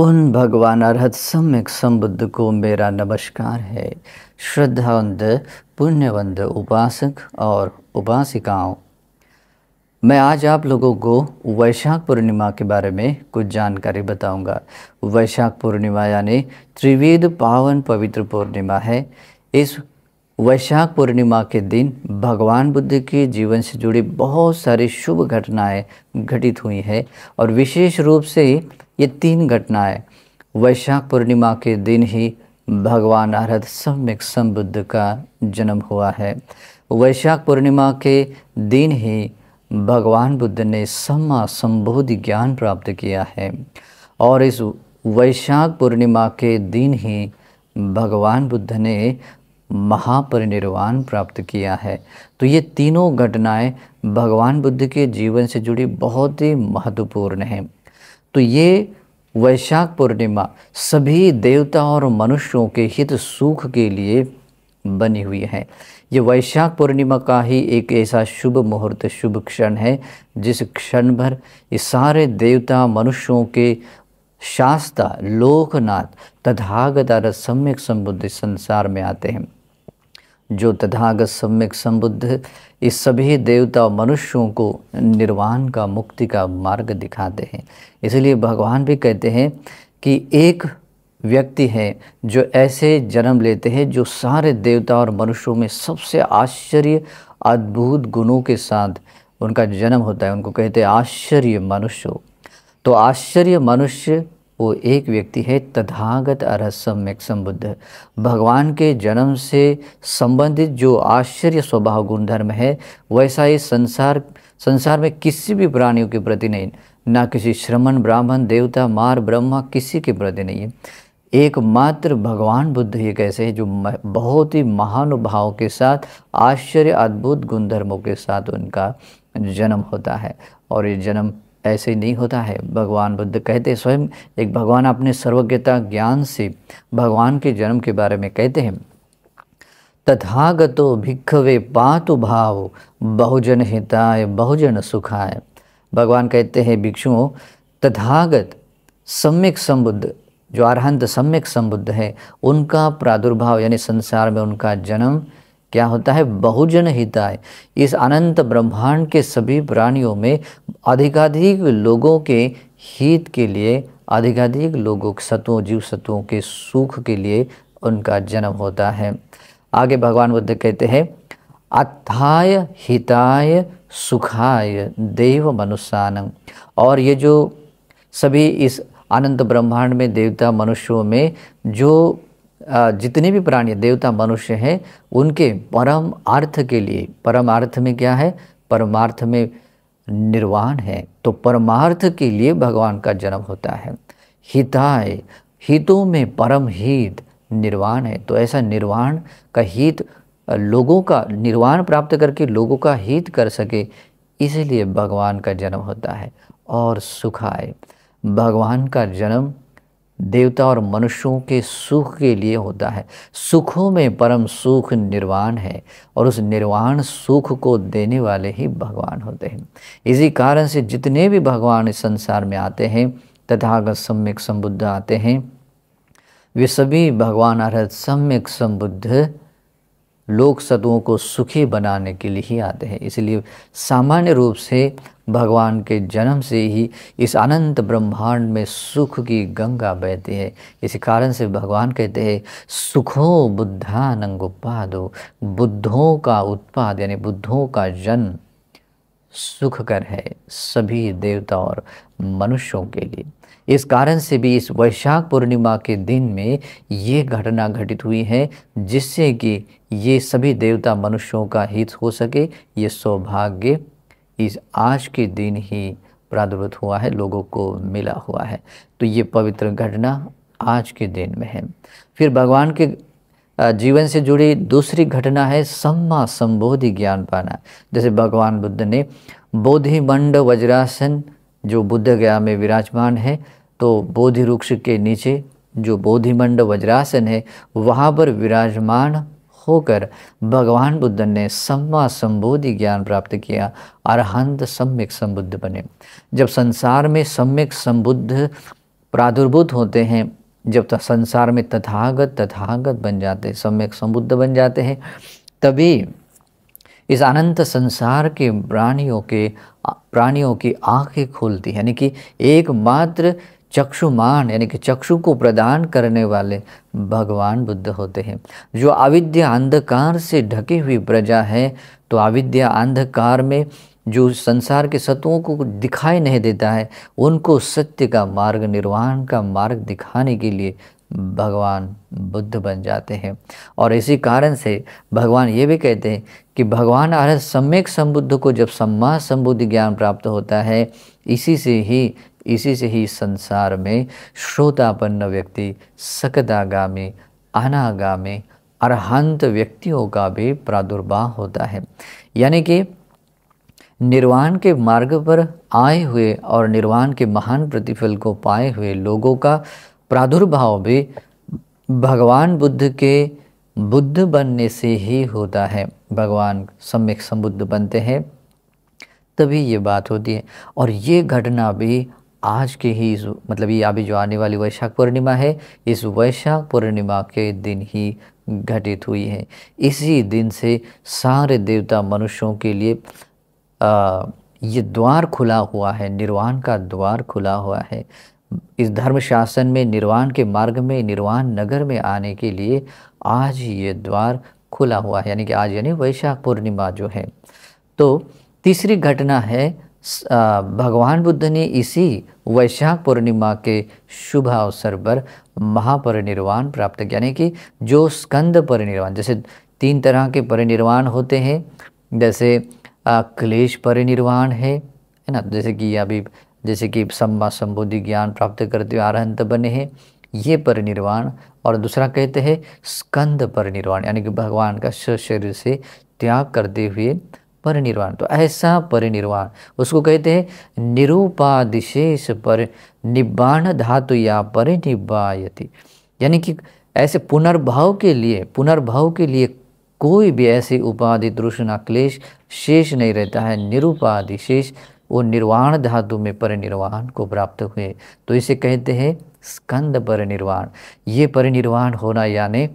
उन भगवान अरहत सम्यक संबुद्ध को मेरा नमस्कार है। श्रद्धावंत पुण्यवंत उपासक और उपासिकाओं, मैं आज आप लोगों को वैशाख पूर्णिमा के बारे में कुछ जानकारी बताऊंगा। वैशाख पूर्णिमा यानी त्रिवेद पावन पवित्र पूर्णिमा है। इस वैशाख पूर्णिमा के दिन भगवान बुद्ध के जीवन से जुड़ी बहुत सारी शुभ घटनाएं घटित हुई हैं और विशेष रूप से ये 3 घटनाएं वैशाख पूर्णिमा के दिन ही भगवान अरहत सम्यक संबुद्ध का जन्म हुआ है। वैशाख पूर्णिमा के दिन ही भगवान बुद्ध ने सम्मा संबोधि ज्ञान प्राप्त किया है और इस वैशाख पूर्णिमा के दिन ही भगवान बुद्ध ने महापरिनिर्वाण प्राप्त किया है। तो ये तीनों घटनाएं भगवान बुद्ध के जीवन से जुड़ी बहुत ही महत्वपूर्ण हैं। तो ये वैशाख पूर्णिमा सभी देवता और मनुष्यों के हित सुख के लिए बनी हुई है। ये वैशाख पूर्णिमा का ही एक ऐसा शुभ मुहूर्त, शुभ क्षण है जिस क्षण भर ये सारे देवता मनुष्यों के शास्ता लोकनाथ तथागत अरहत सम्यक संबुद्ध संसार में आते हैं। जो तथागत सम्यक संबुद्ध इस सभी देवता और मनुष्यों को निर्वाण का, मुक्ति का मार्ग दिखाते हैं। इसलिए भगवान भी कहते हैं कि एक व्यक्ति है जो ऐसे जन्म लेते हैं जो सारे देवता और मनुष्यों में सबसे आश्चर्य अद्भुत गुणों के साथ उनका जन्म होता है। उनको कहते हैं आश्चर्य मनुष्य। तो आश्चर्य मनुष्य वो एक व्यक्ति है तथागत अरहत सम्यक संबुद्ध। भगवान के जन्म से संबंधित जो आश्चर्य स्वभाव गुणधर्म है वैसा इस संसार में किसी भी प्राणियों के प्रति नहीं, ना किसी श्रमण ब्राह्मण देवता मार ब्रह्मा किसी के प्रति नहीं है। एकमात्र भगवान बुद्ध ही कैसे है जो बहुत ही महानुभाव के साथ आश्चर्य अद्भुत गुणधर्मों के साथ उनका जन्म होता है। और ये जन्म ऐसे ही नहीं होता है। भगवान बुद्ध कहते स्वयं एक भगवान अपने सर्वज्ञता ज्ञान से भगवान के जन्म के बारे में कहते हैं, तथागतो भिक्खवे पातु भाव बहुजन हिताय बहुजन सुखाय। भगवान कहते हैं भिक्षुओं, तथागत सम्यक संबुद्ध जो अरहंत सम्यक संबुद्ध है उनका प्रादुर्भाव यानी संसार में उनका जन्म क्या होता है, बहुजन हिताय। इस अनंत ब्रह्मांड के सभी प्राणियों में अधिकाधिक लोगों के हित के लिए, अधिकाधिक लोगों सत्वों जीव सत्वों के सुख के लिए उनका जन्म होता है। आगे भगवान बुद्ध कहते हैं अथाय हिताय सुखाय देव मनुष्यानम। और ये जो सभी इस अनंत ब्रह्मांड में देवता मनुष्यों में जो जितने भी प्राणी देवता मनुष्य हैं उनके परम अर्थ के लिए, परम अर्थ में क्या है, परमार्थ में निर्वाण है। तो परमार्थ के लिए भगवान का जन्म होता है। हिताय, हितों में परम हित निर्वाण है। तो ऐसा निर्वाण का हित, लोगों का निर्वाण प्राप्त करके लोगों का हित कर सके, इसलिए भगवान का जन्म होता है। और सुखाय, भगवान का जन्म देवता और मनुष्यों के सुख के लिए होता है। सुखों में परम सुख निर्वाण है और उस निर्वाण सुख को देने वाले ही भगवान होते हैं। इसी कारण से जितने भी भगवान इस संसार में आते हैं, तथागत सम्यक संबुद्ध आते हैं, वे सभी भगवान अरहत सम्यक संबुद्ध लोक सत्वों को सुखी बनाने के लिए ही आते हैं। इसलिए सामान्य रूप से भगवान के जन्म से ही इस अनंत ब्रह्मांड में सुख की गंगा बहती है। इसी कारण से भगवान कहते हैं सुखो बुद्धानंगोपादो, बुद्धों का उत्पाद यानी बुद्धों का जन्म सुखकर है सभी देवता और मनुष्यों के लिए। इस कारण से भी इस वैशाख पूर्णिमा के दिन में ये घटना घटित हुई है जिससे कि ये सभी देवता मनुष्यों का हित हो सके। ये सौभाग्य इस आज के दिन ही प्रादुर्भूत हुआ है, लोगों को मिला हुआ है। तो ये पवित्र घटना आज के दिन में है। फिर भगवान के जीवन से जुड़ी दूसरी घटना है सम्मा संबोधि ज्ञान पाना। जैसे भगवान बुद्ध ने बोधिमंड वज्रासन जो बुद्ध गया में विराजमान है, तो बोधि वृक्ष के नीचे जो बोधिमंड वज्रासन है वहाँ पर विराजमान होकर भगवान बुद्ध ने सम्मा संबोधि ज्ञान प्राप्त किया, अरहंत सम्यक संबुद्ध बने। जब संसार में सम्यक संबुद्ध प्रादुर्भूत होते हैं, जब तक संसार में तथागत तथागत बन जाते हैं, सम्यक संबुद्ध बन जाते हैं, तभी इस अनंत संसार के प्राणियों की आंखें खुलती, यानी कि एकमात्र चक्षुमान यानी कि चक्षु को प्रदान करने वाले भगवान बुद्ध होते हैं। जो अविद्या अंधकार से ढकी हुई प्रजा है, तो अविद्या अंधकार में जो संसार के सत्वों को दिखाई नहीं देता है, उनको सत्य का मार्ग, निर्वाण का मार्ग दिखाने के लिए भगवान बुद्ध बन जाते हैं। और इसी कारण से भगवान ये भी कहते हैं कि भगवान अरहत सम्यक संबुद्ध को जब सम्मा संबुद्धि ज्ञान प्राप्त होता है, इसी से ही संसार में श्रोतापन्न व्यक्ति, सकदागामी, अनागामी, अरहंत व्यक्तियों का भी प्रादुर्भाव होता है। यानी कि निर्वाण के मार्ग पर आए हुए और निर्वाण के महान प्रतिफल को पाए हुए लोगों का प्रादुर्भाव भी भगवान बुद्ध के बुद्ध बनने से ही होता है। भगवान सम्यक संबुद्ध बनते हैं तभी ये बात होती है। और ये घटना भी आज के ही मतलब ये अभी जो आने वाली वैशाख पूर्णिमा है, इस वैशाख पूर्णिमा के दिन ही घटित हुई है। इसी दिन से सारे देवता मनुष्यों के लिए ये द्वार खुला हुआ है, निर्वाण का द्वार खुला हुआ है। इस धर्म शासन में, निर्वाण के मार्ग में, निर्वाण नगर में आने के लिए आज ये द्वार खुला हुआ है, यानी कि आज यानी वैशाख पूर्णिमा जो है। तो तीसरी घटना है, भगवान बुद्ध ने इसी वैशाख पूर्णिमा के शुभ अवसर पर महापरिनिर्वाण प्राप्त किया, यानी कि जो स्कंद परिनिर्वाण, जैसे 3 तरह के परिनिर्वाण होते हैं, जैसे क्लेश परिनिर्वाण है ना, जैसे कि सम्मा संबुद्धि ज्ञान प्राप्त करते हुए अरहंत बने हैं, ये परिनिर्वाण। और दूसरा कहते हैं स्कंद परिनिर्वाण, यानी कि भगवान का शरीर से त्याग करते हुए परिनिर्वाण। तो ऐसा परिनिर्वाण उसको कहते हैं निरूपादिशेष पर निब्बाण धातु या परिनिब्बायति, यानी कि ऐसे पुनर्भाव के लिए कोई भी ऐसी उपाधि तृष्णा क्लेश शेष नहीं रहता है। निरूपाधि शेष वो निर्वाण धातु में परिनिर्वाण को प्राप्त हुए, तो इसे कहते हैं स्कंद परिनिर्वाण। ये परिनिर्वाण होना यानी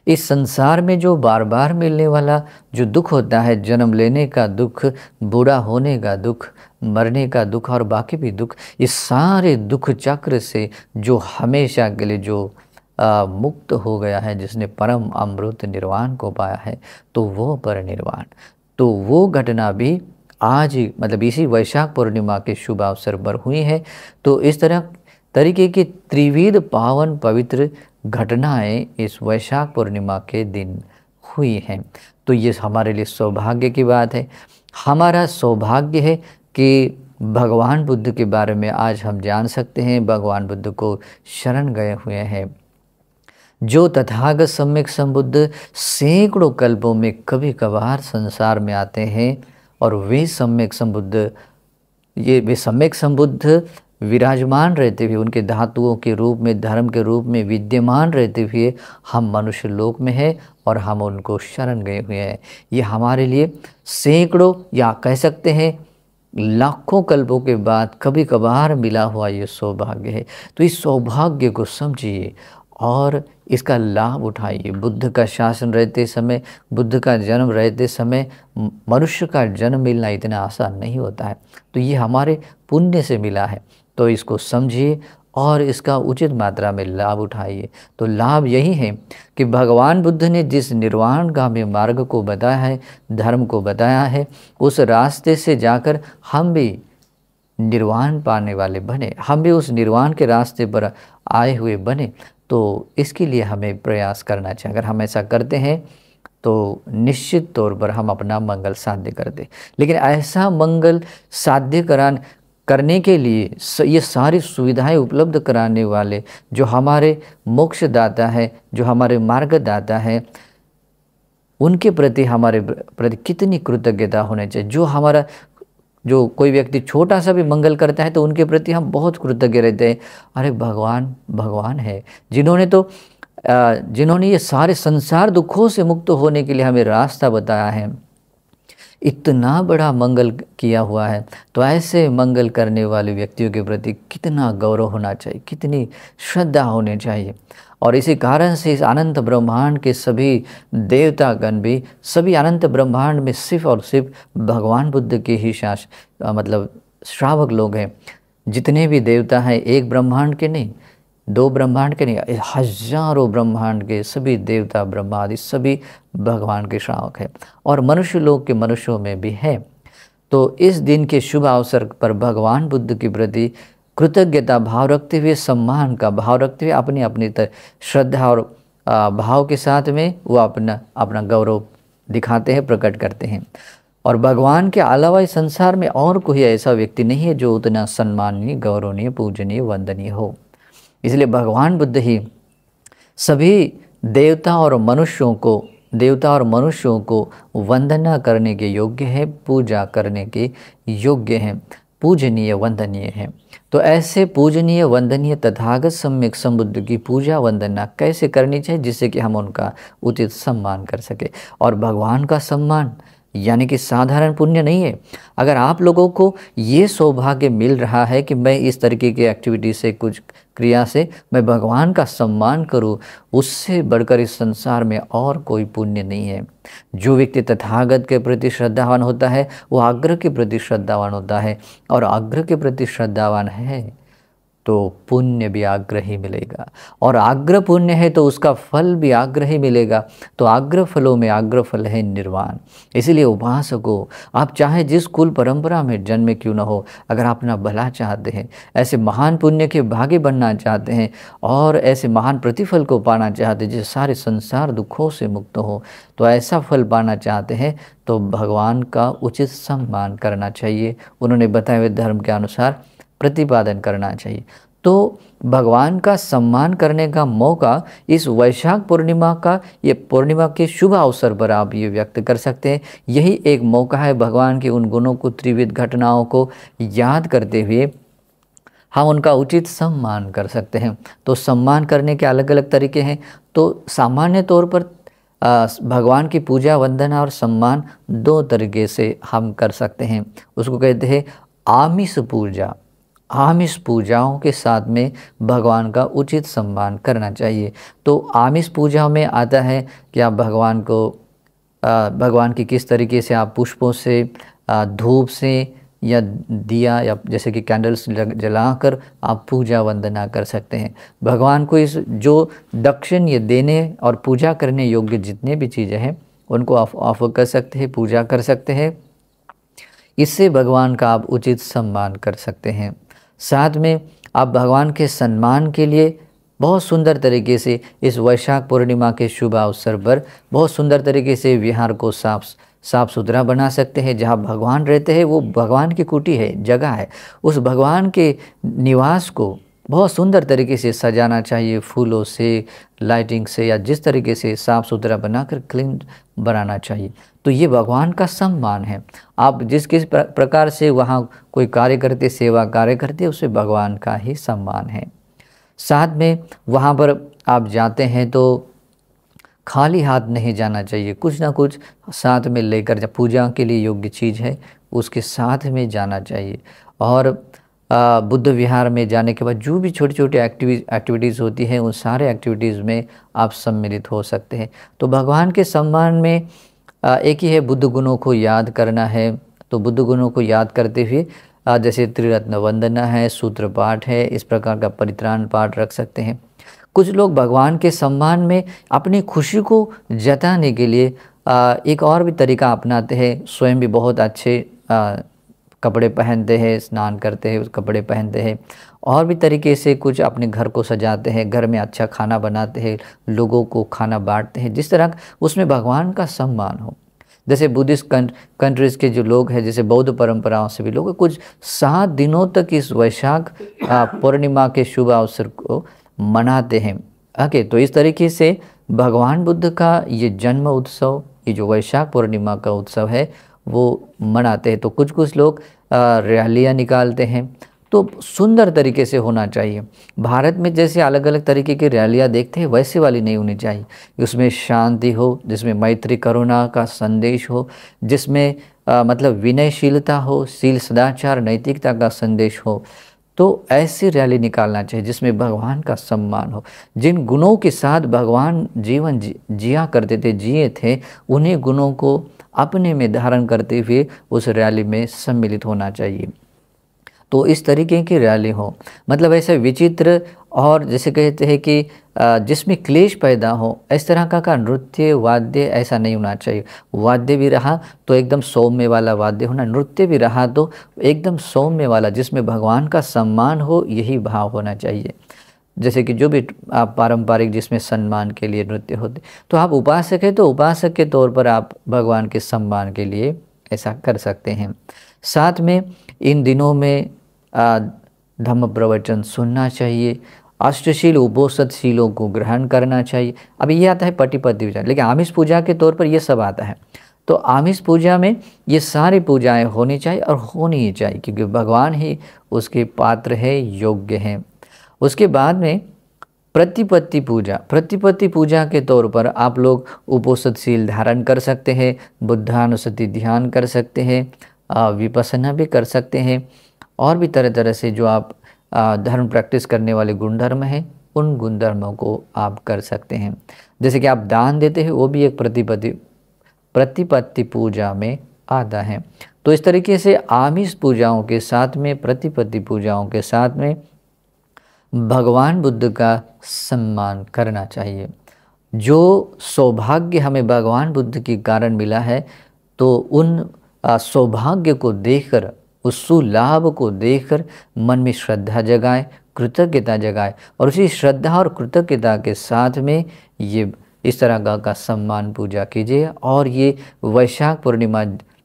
इस संसार में जो बार बार मिलने वाला जो दुख होता है, जन्म लेने का दुख, बूढ़ा होने का दुख, मरने का दुख और बाकी भी दुख, इस सारे दुख चक्र से जो हमेशा के लिए जो मुक्त हो गया है, जिसने परम अमृत निर्वाण को पाया है, तो वो परिनिर्वाण, तो वो घटना भी आज मतलब इसी वैशाख पूर्णिमा के शुभ अवसर पर हुई है। तो इस तरीके की त्रिविध पावन पवित्र घटनाएं इस वैशाख पूर्णिमा के दिन हुई हैं। तो ये हमारे लिए सौभाग्य की बात है। हमारा सौभाग्य है कि भगवान बुद्ध के बारे में आज हम जान सकते हैं, भगवान बुद्ध को शरण गए हुए हैं। जो तथागत सम्यक संबुद्ध सैकड़ों कल्पों में कभी कभार संसार में आते हैं, और वे सम्यक संबुद्ध विराजमान रहते हुए, उनके धातुओं के रूप में, धर्म के रूप में विद्यमान रहते हुए हम मनुष्य लोक में हैं और हम उनको शरण गए हुए हैं। ये हमारे लिए सैकड़ों या कह सकते हैं लाखों कल्पों के बाद कभी कभार मिला हुआ ये सौभाग्य है। तो इस सौभाग्य को समझिए और इसका लाभ उठाइए। बुद्ध का शासन रहते समय, बुद्ध का जन्म रहते समय मनुष्य का जन्म मिलना इतना आसान नहीं होता है, तो ये हमारे पुण्य से मिला है। तो इसको समझिए और इसका उचित मात्रा में लाभ उठाइए। तो लाभ यही है कि भगवान बुद्ध ने जिस निर्वाणगामी मार्ग को बताया है, धर्म को बताया है, उस रास्ते से जाकर हम भी निर्वाण पाने वाले बने, हम भी उस निर्वाण के रास्ते पर आए हुए बने। तो इसके लिए हमें प्रयास करना चाहिए। अगर हम ऐसा करते हैं तो निश्चित तौर पर हम अपना मंगल साध्य करते। लेकिन ऐसा मंगल साध्य करने के लिए ये सारी सुविधाएं उपलब्ध कराने वाले जो हमारे मोक्षदाता है, जो हमारे मार्गदाता है, उनके प्रति हमारे प्रति कितनी कृतज्ञता होनी चाहिए। जो कोई व्यक्ति छोटा सा भी मंगल करता है तो उनके प्रति हम बहुत कृतज्ञ रहते हैं। अरे भगवान है जिन्होंने ये सारे संसार दुखों से मुक्त होने के लिए हमें रास्ता बताया है, इतना बड़ा मंगल किया हुआ है, तो ऐसे मंगल करने वाले व्यक्तियों के प्रति कितना गौरव होना चाहिए, कितनी श्रद्धा होनी चाहिए। और इसी कारण से इस अनंत ब्रह्मांड के सभी देवतागण भी, सभी अनंत ब्रह्मांड में सिर्फ और सिर्फ भगवान बुद्ध के ही मतलब श्रावक लोग हैं। जितने भी देवता हैं, एक ब्रह्मांड के नहीं, दो ब्रह्मांड के नहीं, हजारों ब्रह्मांड के सभी देवता ब्रह्मा आदि सभी भगवान के श्रावक हैं, और मनुष्य लोग के मनुष्यों में भी है। तो इस दिन के शुभ अवसर पर भगवान बुद्ध के प्रति कृतज्ञता भाव रखते हुए, सम्मान का भाव रखते हुए, अपनी अपनी श्रद्धा और भाव के साथ में वो अपना गौरव दिखाते हैं, प्रकट करते हैं। और भगवान के अलावा इस संसार में और कोई ऐसा व्यक्ति नहीं है जो उतना सम्माननीय, गौरवनीय, पूजनीय, वंदनीय हो। इसलिए भगवान बुद्ध ही सभी देवता और मनुष्यों को वंदना करने के योग्य है, पूजा करने के योग्य हैं, पूजनीय, वंदनीय है। तो ऐसे पूजनीय, वंदनीय तथागत सम्यक संबुद्ध की पूजा वंदना कैसे करनी चाहिए, जिससे कि हम उनका उचित सम्मान कर सके। और भगवान का सम्मान यानी कि साधारण पुण्य नहीं है। अगर आप लोगों को ये सौभाग्य मिल रहा है कि मैं इस तरीके की एक्टिविटी से, कुछ क्रिया से मैं भगवान का सम्मान करूं, उससे बढ़कर इस संसार में और कोई पुण्य नहीं है। जो व्यक्ति तथागत के प्रति श्रद्धावान होता है, वो आग्रह के प्रति श्रद्धावान होता है, और आग्रह के प्रति श्रद्धावान है तो पुण्य भी आग्रह ही मिलेगा, और आग्रह पुण्य है तो उसका फल भी आग्रह ही मिलेगा। तो आग्रह फलों में आग्रह फल है निर्वाण। इसीलिए उपासकों, आप चाहे जिस कुल परंपरा में जन्मे क्यों न हो, अगर आप अपना भला चाहते हैं, ऐसे महान पुण्य के भागी बनना चाहते हैं, और ऐसे महान प्रतिफल को पाना चाहते हैं जिससे सारे संसार दुखों से मुक्त हो, तो ऐसा फल पाना चाहते हैं तो भगवान का उचित सम्मान करना चाहिए, उन्होंने बताए हुए धर्म के अनुसार प्रतिपादन करना चाहिए। तो भगवान का सम्मान करने का मौका इस वैशाख पूर्णिमा का, ये पूर्णिमा के शुभ अवसर पर आप ये व्यक्त कर सकते हैं। यही एक मौका है भगवान के उन गुणों को, त्रिविध घटनाओं को याद करते हुए हम उनका उचित सम्मान कर सकते हैं। तो सम्मान करने के अलग अलग तरीके हैं। तो सामान्य तौर पर भगवान की पूजा, वंदना और सम्मान दो तरीके से हम कर सकते हैं। उसको कहते हैं आमिष पूजा। आमिष पूजाओं के साथ में भगवान का उचित सम्मान करना चाहिए। तो आमिष पूजा में आता है कि आप भगवान की किस तरीके से आप पुष्पों से, धूप से या दिया या जैसे कि कैंडल्स जलाकर आप पूजा वंदना कर सकते हैं। भगवान को इस जो दक्षिण ये देने और पूजा करने योग्य जितने भी चीज़ें हैं उनको आप ऑफर कर सकते हैं, पूजा कर सकते हैं। इससे भगवान का आप उचित सम्मान कर सकते हैं। साथ में आप भगवान के सम्मान के लिए बहुत सुंदर तरीके से इस वैशाख पूर्णिमा के शुभ अवसर पर बहुत सुंदर तरीके से विहार को साफ सुथरा बना सकते हैं। जहाँ भगवान रहते हैं वो भगवान की कुटी है, जगह है। उस भगवान के निवास को बहुत सुंदर तरीके से सजाना चाहिए, फूलों से, लाइटिंग से, या जिस तरीके से साफ़ सुथरा बनाकर क्लीन बनाना चाहिए। तो ये भगवान का सम्मान है। आप जिस किस प्रकार से वहाँ कोई कार्य करते, सेवा कार्य करते, उससे भगवान का ही सम्मान है। साथ में वहाँ पर आप जाते हैं तो खाली हाथ नहीं जाना चाहिए, कुछ ना कुछ साथ में लेकर, जब पूजा के लिए योग्य चीज़ है उसके साथ में जाना चाहिए। और बुद्ध विहार में जाने के बाद जो भी छोटी छोटी एक्टिविटीज़ होती हैं उन सारे एक्टिविटीज़ में आप सम्मिलित हो सकते हैं। तो भगवान के सम्मान में एक ही है, बुद्ध गुणों को याद करना है। तो बुद्ध गुणों को याद करते हुए जैसे त्रिरत्न वंदना है, सूत्र पाठ है, इस प्रकार का परित्राण पाठ रख सकते हैं। कुछ लोग भगवान के सम्मान में अपनी खुशी को जताने के लिए एक और भी तरीका अपनाते हैं। स्वयं भी बहुत अच्छे कपड़े पहनते हैं, स्नान करते हैं, उस कपड़े पहनते हैं, और भी तरीके से कुछ अपने घर को सजाते हैं, घर में अच्छा खाना बनाते हैं, लोगों को खाना बांटते हैं, जिस तरह उसमें भगवान का सम्मान हो। जैसे बुद्धिस्ट कंट्रीज़ के जो लोग हैं, जैसे बौद्ध परंपराओं से भी लोग कुछ 7 दिनों तक इस वैशाख पूर्णिमा के शुभ अवसर को मनाते हैं। ओके, तो इस तरीके से भगवान बुद्ध का ये जन्म उत्सव, ये जो वैशाख पूर्णिमा का उत्सव है वो मनाते हैं। तो कुछ कुछ लोग रैलियाँ निकालते हैं, तो सुंदर तरीके से होना चाहिए। भारत में जैसे अलग अलग तरीके की रैलियाँ देखते हैं वैसे वाली नहीं होनी चाहिए। उसमें शांति हो, जिसमें मैत्री करुणा का संदेश हो, जिसमें मतलब विनयशीलता हो, शील सदाचार नैतिकता का संदेश हो, तो ऐसी रैली निकालना चाहिए जिसमें भगवान का सम्मान हो। जिन गुणों के साथ भगवान जीवन जिया करते थे, जिए थे, उन्हीं गुणों को अपने में धारण करते हुए उस रैली में सम्मिलित होना चाहिए। तो इस तरीके की रैली हो, मतलब ऐसे विचित्र और जैसे कहते हैं कि जिसमें क्लेश पैदा हो, इस तरह का नृत्य वाद्य ऐसा नहीं होना चाहिए। वाद्य भी रहा तो एकदम सौम्य वाला वाद्य होना, नृत्य भी रहा तो एकदम सौम्य वाला जिसमें भगवान का सम्मान हो, यही भाव होना चाहिए। जैसे कि जो भी आप पारंपरिक जिसमें सम्मान के लिए नृत्य होते, तो आप उपासक है तो उपासक के तौर पर आप भगवान के सम्मान के लिए ऐसा कर सकते हैं। साथ में इन दिनों में धम्म प्रवचन सुनना चाहिए, अष्टशील उपोषदशीलों को ग्रहण करना चाहिए। अब ये आता है पति विचार, लेकिन आमिष पूजा के तौर पर ये सब आता है। तो आमिष पूजा में ये सारी पूजाएं होनी चाहिए और होनी ही चाहिए, क्योंकि भगवान ही उसके पात्र है, योग्य हैं। उसके बाद में प्रतिपत्ति पूजा के तौर पर आप लोग उपोषदशील धारण कर सकते हैं, बुद्धानुस्मृति ध्यान कर सकते हैं, विपස්සना भी कर सकते हैं, और भी तरह तरह से जो आप धर्म प्रैक्टिस करने वाले गुणधर्म हैं, उन गुणधर्मों को आप कर सकते हैं। जैसे कि आप दान देते हैं, वो भी एक प्रतिपत्ति पूजा में आता है। तो इस तरीके से आमिष पूजाओं के साथ में, प्रतिपत्ति पूजाओं के साथ में भगवान बुद्ध का सम्मान करना चाहिए। जो सौभाग्य हमें भगवान बुद्ध के कारण मिला है, तो उन सौभाग्य को देखकर, उस सुलाभ को देखकर मन में श्रद्धा जगाए, कृतज्ञता जगाए, और उसी श्रद्धा और कृतज्ञता के साथ में ये इस तरह का सम्मान पूजा कीजिए। और ये वैशाख पूर्णिमा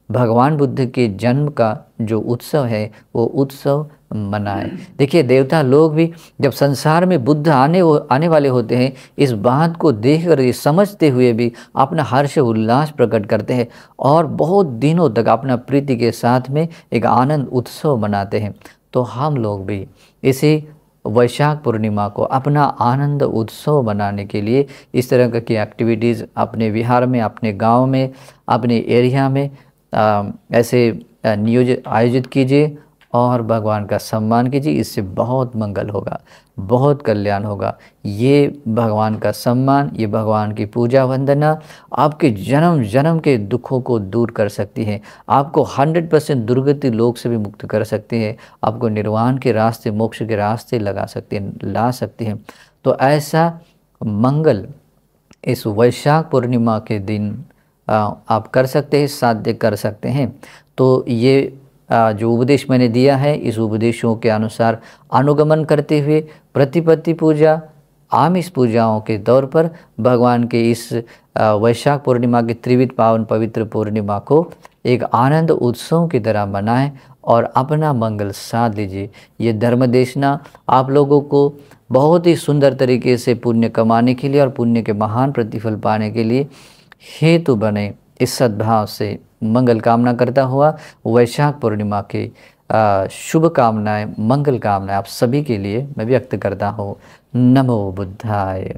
भगवान बुद्ध के जन्म का जो उत्सव है, वो उत्सव मनाएं। देखिए, देवता लोग भी जब संसार में बुद्ध आने वाले होते हैं, इस बात को देखकर, ये समझते हुए भी अपना हर्ष उल्लास प्रकट करते हैं और बहुत दिनों तक अपना प्रीति के साथ में एक आनंद उत्सव मनाते हैं। तो हम लोग भी इसी वैशाख पूर्णिमा को अपना आनंद उत्सव मनाने के लिए इस तरह की एक्टिविटीज़ अपने विहार में, अपने गाँव में, अपने एरिया में ऐसे आयोजित कीजिए और भगवान का सम्मान कीजिए। इससे बहुत मंगल होगा, बहुत कल्याण होगा। ये भगवान का सम्मान, ये भगवान की पूजा वंदना आपके जन्म जन्म के दुखों को दूर कर सकती है, आपको 100% दुर्गति लोक से भी मुक्त कर सकती है, आपको निर्वाण के रास्ते, मोक्ष के रास्ते ला सकती है। तो ऐसा मंगल इस वैशाख पूर्णिमा के दिन आप कर सकते हैं, साध्य कर सकते हैं। तो ये जो उपदेश मैंने दिया है, इस उपदेशों के अनुसार अनुगमन करते हुए प्रतिपत्ति पूजा, आमिष पूजाओं के तौर पर भगवान के इस वैशाख पूर्णिमा की त्रिविध पावन पवित्र पूर्णिमा को एक आनंद उत्सव की तरह मनाएं और अपना मंगल साध लीजिए। ये धर्म देशना आप लोगों को बहुत ही सुंदर तरीके से पुण्य कमाने के लिए और पुण्य के महान प्रतिफल पाने के लिए हेतु बने। इस सद्भाव से मंगल कामना करता हुआ वैशाख पूर्णिमा के शुभ कामनाएं, मंगल कामनाएं आप सभी के लिए मैं व्यक्त करता हूँ। नमो बुद्धाय।